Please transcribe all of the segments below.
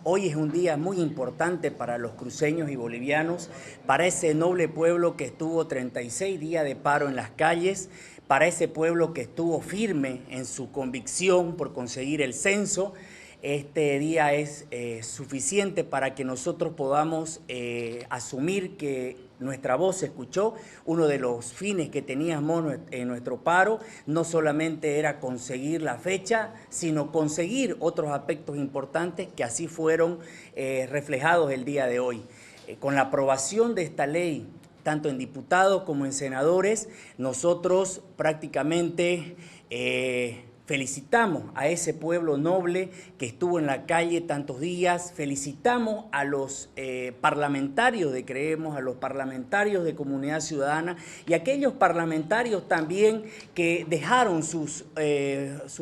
Hoy es un día muy importante para los cruceños y bolivianos, para ese noble pueblo que estuvo 36 días de paro en las calles, para ese pueblo que estuvo firme en su convicción por conseguir el censo. Este día es suficiente para que nosotros podamos asumir que nuestra voz se escuchó. Uno de los fines que teníamos en nuestro paro no solamente era conseguir la fecha, sino conseguir otros aspectos importantes que así fueron reflejados el día de hoy. Con la aprobación de esta ley, tanto en diputados como en senadores, nosotros prácticamente felicitamos a ese pueblo noble que estuvo en la calle tantos días, felicitamos a los parlamentarios de Creemos, a los parlamentarios de Comunidad Ciudadana y a aquellos parlamentarios también que dejaron su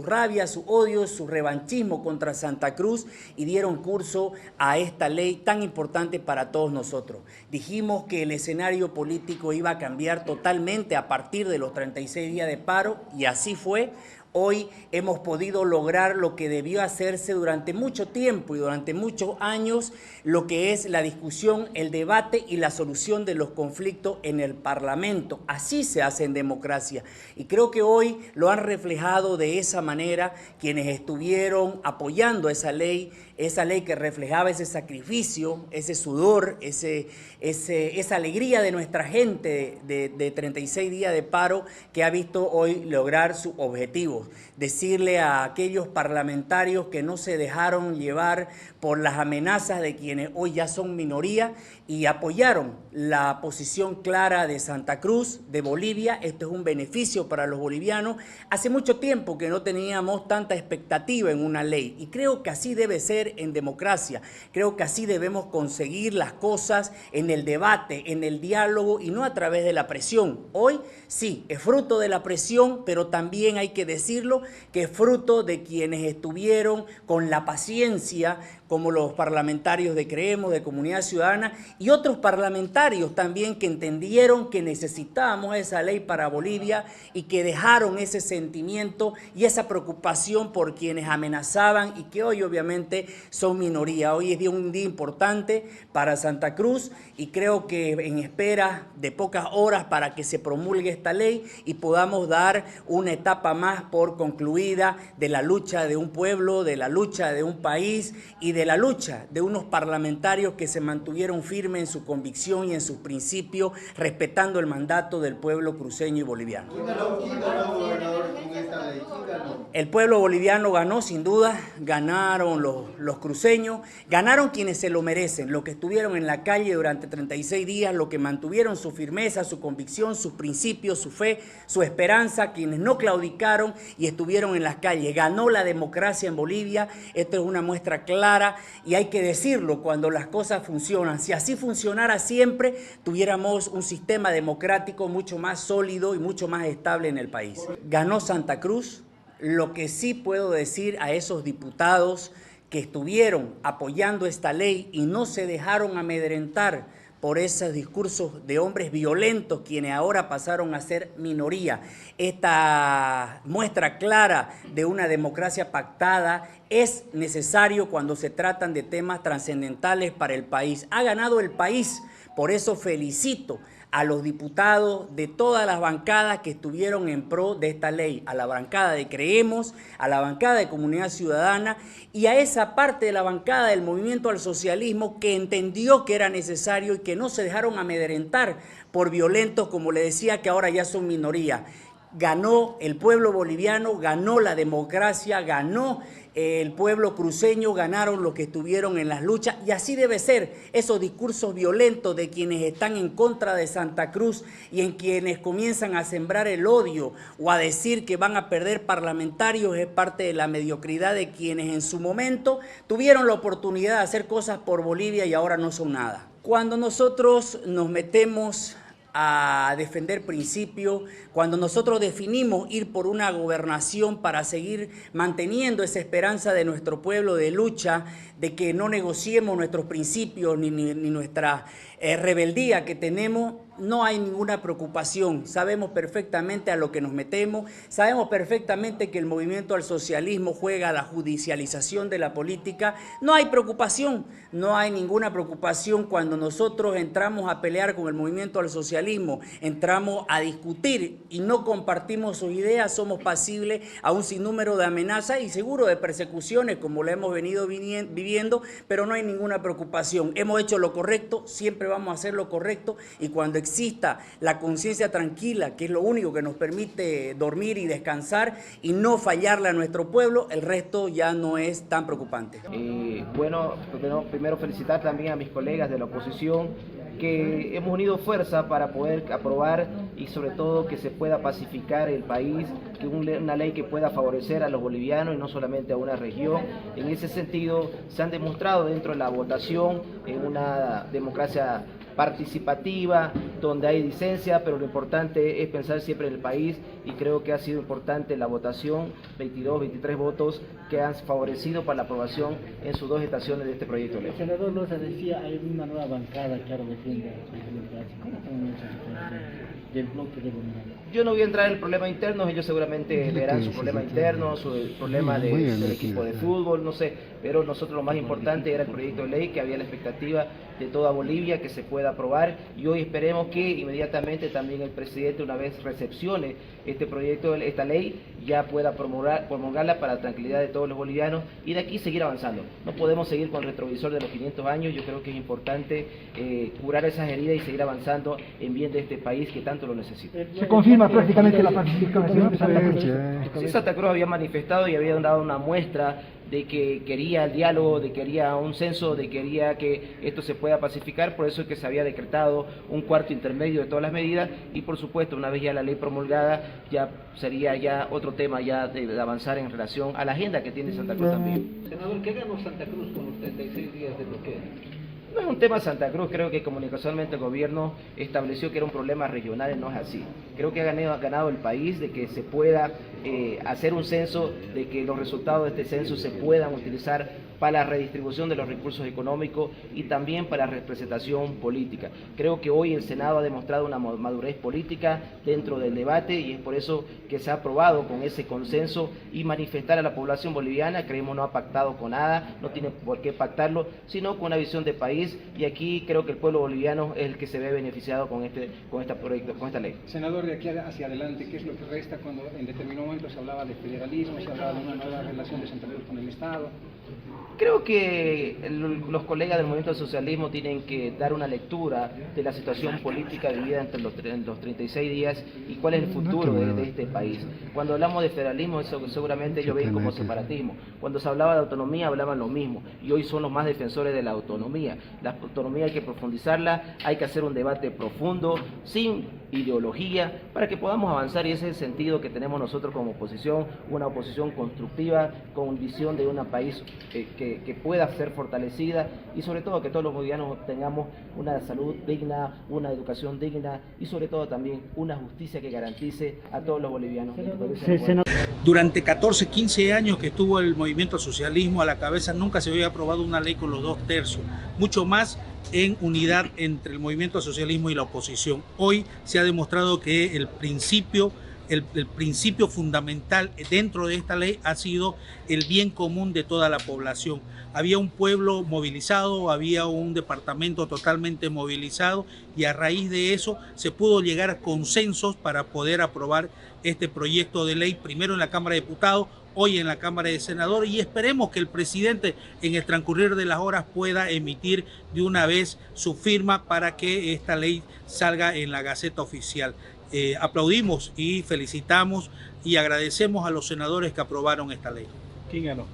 rabia, su odio, su revanchismo contra Santa Cruz y dieron curso a esta ley tan importante para todos nosotros. Dijimos que el escenario político iba a cambiar totalmente a partir de los 36 días de paro y así fue. Hoy hemos podido lograr lo que debió hacerse durante mucho tiempo y durante muchos años, lo que es la discusión, el debate y la solución de los conflictos en el Parlamento. Así se hace en democracia y creo que hoy lo han reflejado de esa manera quienes estuvieron apoyando esa ley que reflejaba ese sacrificio, ese sudor, esa alegría de nuestra gente de 36 días de paro que ha visto hoy lograr su objetivo. Decirle a aquellos parlamentarios que no se dejaron llevar por las amenazas de quienes hoy ya son minoría y apoyaron la posición clara de Santa Cruz, de Bolivia. Esto es un beneficio para los bolivianos. Hace mucho tiempo que no teníamos tanta expectativa en una ley y creo que así debe ser en democracia. Creo que así debemos conseguir las cosas en el debate, en el diálogo y no a través de la presión. Hoy sí, es fruto de la presión, pero también hay que decirlo que es fruto de quienes estuvieron con la paciencia, como los parlamentarios de Creemos, de Comunidad Ciudadana y otros parlamentarios también que entendieron que necesitábamos esa ley para Bolivia y que dejaron ese sentimiento y esa preocupación por quienes amenazaban y que hoy obviamente son minoría. Hoy es un día importante para Santa Cruz y creo que en espera de pocas horas para que se promulgue esta ley y podamos dar una etapa más por concluida de la lucha de un pueblo, de la lucha de un país y de la lucha de unos parlamentarios que se mantuvieron firmes en su convicción y en sus principios, respetando el mandato del pueblo cruceño y boliviano. ¿Quién ganó, gobernador, con esta ley? ¿Quién ganó? El pueblo boliviano ganó sin duda, ganaron los cruceños, ganaron quienes se lo merecen, los que estuvieron en la calle durante 36 días, los que mantuvieron su firmeza, su convicción, sus principios, su fe, su esperanza, quienes no claudicaron y estuvieron en las calles. Ganó la democracia en Bolivia, esto es una muestra clara y hay que decirlo cuando las cosas funcionan. Si así funcionara siempre, tuviéramos un sistema democrático mucho más sólido y mucho más estable en el país. Ganó Santa Cruz. Lo que sí puedo decir a esos diputados que estuvieron apoyando esta ley y no se dejaron amedrentar por esos discursos de hombres violentos quienes ahora pasaron a ser minoría. Esta muestra clara de una democracia pactada es necesario cuando se tratan de temas trascendentales para el país. Ha ganado el país, por eso felicito a los diputados de todas las bancadas que estuvieron en pro de esta ley, a la bancada de Creemos, a la bancada de Comunidad Ciudadana y a esa parte de la bancada del Movimiento al Socialismo que entendió que era necesario y que no se dejaron amedrentar por violentos, como le decía, que ahora ya son minoría. Ganó el pueblo boliviano, ganó la democracia, ganó el pueblo cruceño, ganaron los que estuvieron en las luchas y así debe ser. Esos discursos violentos de quienes están en contra de Santa Cruz y en quienes comienzan a sembrar el odio o a decir que van a perder parlamentarios es parte de la mediocridad de quienes en su momento tuvieron la oportunidad de hacer cosas por Bolivia y ahora no son nada. Cuando nosotros nos metemos a defender principios, cuando nosotros definimos ir por una gobernación para seguir manteniendo esa esperanza de nuestro pueblo de lucha, de que no negociemos nuestros principios ni nuestra rebeldía que tenemos, no hay ninguna preocupación. Sabemos perfectamente a lo que nos metemos, sabemos perfectamente que el movimiento al socialismo juega a la judicialización de la política. No hay preocupación, no hay ninguna preocupación cuando nosotros entramos a pelear con el movimiento al socialismo, entramos a discutir y no compartimos sus ideas, somos pasibles a un sinnúmero de amenazas y seguro de persecuciones como lo hemos venido viviendo, pero no hay ninguna preocupación. Hemos hecho lo correcto, siempre vamos a hacer lo correcto, y cuando exista la conciencia tranquila, que es lo único que nos permite dormir y descansar y no fallarle a nuestro pueblo, el resto ya no es tan preocupante. Bueno, primero felicitar también a mis colegas de la oposición, que hemos unido fuerza para poder aprobar y sobre todo que se pueda pacificar el país, que una ley que pueda favorecer a los bolivianos y no solamente a una región. En ese sentido se han demostrado dentro de la votación en una democracia participativa, donde hay licencia, pero lo importante es pensar siempre en el país, y creo que ha sido importante la votación, 22, 23 votos que han favorecido para la aprobación en sus dos estaciones de este proyecto de ley. El senador Loza decía, hay una nueva bancada que ahora defiende la democracia. ¿Cómo están esa situación del bloque de gobierno? Yo no voy a entrar en el problema interno, ellos seguramente verán su problema interno, su problema del equipo de fútbol, no sé, pero nosotros lo más importante era el proyecto de ley, que había la expectativa de toda Bolivia que se pueda aprobar, y hoy esperemos que inmediatamente también el presidente, una vez recepcione este proyecto, esta ley, ya pueda promulgarla para la tranquilidad de todos los bolivianos y de aquí seguir avanzando. No podemos seguir con el retrovisor de los 500 años, yo creo que es importante curar esas heridas y seguir avanzando en bien de este país que tanto lo necesita. Se confirma prácticamente la participación de Santa Cruz. Sí, Santa Cruz había manifestado y había dado una muestra de que quería el diálogo, de que quería un censo, de que quería que esto se pueda pacificar, por eso es que se había decretado un cuarto intermedio de todas las medidas, y por supuesto una vez ya la ley promulgada ya sería ya otro tema ya de avanzar en relación a la agenda que tiene Santa Cruz también. Senador, ¿qué ganó Santa Cruz con los 36 días de bloqueo? No es un tema Santa Cruz, creo que comunicacionalmente el gobierno estableció que era un problema regional, no es así. Creo que ha ganado el país de que se pueda hacer un censo, de que los resultados de este censo se puedan utilizar para la redistribución de los recursos económicos y también para la representación política. Creo que hoy el Senado ha demostrado una madurez política dentro del debate, y es por eso que se ha aprobado con ese consenso, y manifestar a la población boliviana, creemos no ha pactado con nada, no tiene por qué pactarlo, sino con una visión de país, y aquí creo que el pueblo boliviano es el que se ve beneficiado con esta ley. Senador, de aquí hacia adelante, ¿qué es lo que resta cuando en determinado momento se hablaba de federalismo, se hablaba de una nueva relación de Santa Cruz con el Estado? Creo que los colegas del movimiento del socialismo tienen que dar una lectura de la situación política vivida entre los 36 días y cuál es el futuro de este país. Cuando hablamos de federalismo, eso seguramente ellos ven como separatismo. Cuando se hablaba de autonomía, hablaban lo mismo, y hoy son los más defensores de la autonomía. La autonomía hay que profundizarla, hay que hacer un debate profundo, sin ideología, para que podamos avanzar, y ese es el sentido que tenemos nosotros como oposición, una oposición constructiva, con visión de un país que pueda ser fortalecida, y sobre todo que todos los bolivianos tengamos una salud digna, una educación digna, y sobre todo también una justicia que garantice a todos los bolivianos. Durante 14, 15 años que estuvo el movimiento al socialismo a la cabeza, nunca se había aprobado una ley con los 2/3, mucho más en unidad entre el movimiento al socialismo y la oposición. Hoy se ha demostrado que el principio fundamental dentro de esta ley ha sido el bien común de toda la población. Había un pueblo movilizado, había un departamento totalmente movilizado, y a raíz de eso se pudo llegar a consensos para poder aprobar este proyecto de ley, primero en la Cámara de Diputados, hoy en la Cámara de Senadores, y esperemos que el presidente en el transcurrir de las horas pueda emitir de una vez su firma para que esta ley salga en la Gaceta Oficial. Aplaudimos y felicitamos y agradecemos a los senadores que aprobaron esta ley. ¿Quién ganó?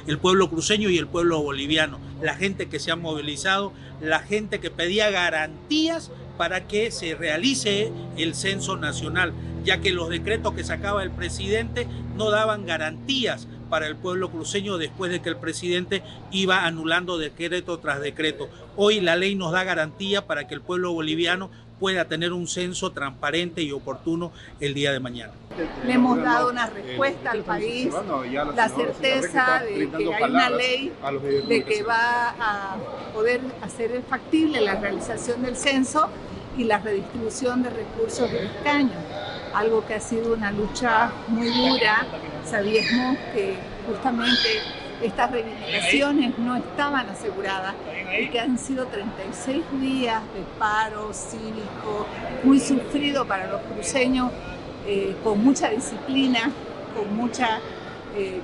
El pueblo cruceño y el pueblo boliviano, la gente que se ha movilizado, la gente que pedía garantías para que se realice el censo nacional, ya que los decretos que sacaba el presidente no daban garantías para el pueblo cruceño después de que el presidente iba anulando decreto tras decreto. Hoy la ley nos da garantía para que el pueblo boliviano pueda tener un censo transparente y oportuno el día de mañana. Le hemos dado una respuesta al país, la certeza de que hay una ley de que va a poder hacer factible la realización del censo y la redistribución de recursos de escaños, algo que ha sido una lucha muy dura. Sabíamos que justamente estas reivindicaciones no estaban aseguradas y que han sido 36 días de paro cívico muy sufrido para los cruceños, con mucha disciplina, con mucha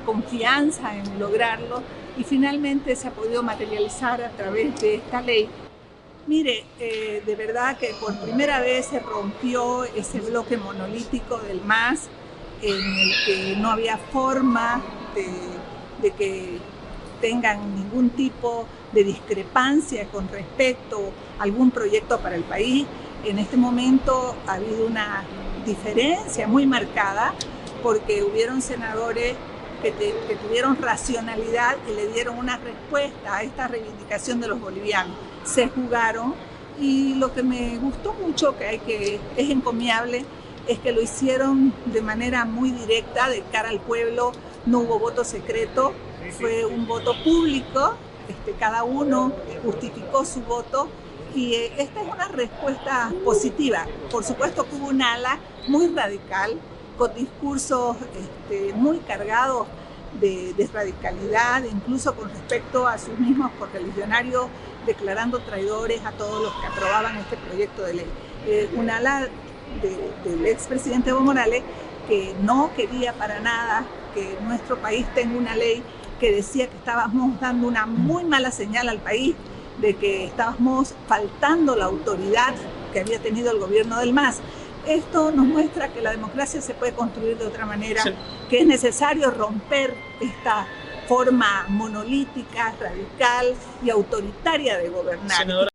confianza en lograrlo, y finalmente se ha podido materializar a través de esta ley. Mire, de verdad que por primera vez se rompió ese bloque monolítico del MAS, en el que no había forma de que tengan ningún tipo de discrepancia con respecto a algún proyecto para el país. En este momento ha habido una diferencia muy marcada porque hubieron senadores que tuvieron racionalidad y le dieron una respuesta a esta reivindicación de los bolivianos. Se jugaron, y lo que me gustó mucho, es encomiable, es que lo hicieron de manera muy directa, de cara al pueblo. No hubo voto secreto, fue un voto público, cada uno justificó su voto, y esta es una respuesta positiva. Por supuesto que hubo un ala muy radical, con discursos muy cargados de radicalidad, incluso con respecto a sus mismos correligionarios, declarando traidores a todos los que aprobaban este proyecto de ley. Un ala del expresidente Evo Morales, que no quería para nada que nuestro país tenga una ley, que decía que estábamos dando una muy mala señal al país, de que estábamos faltando la autoridad que había tenido el gobierno del MAS. Esto nos muestra que la democracia se puede construir de otra manera, sí, que es necesario romper esta forma monolítica, radical y autoritaria de gobernar. Senadora.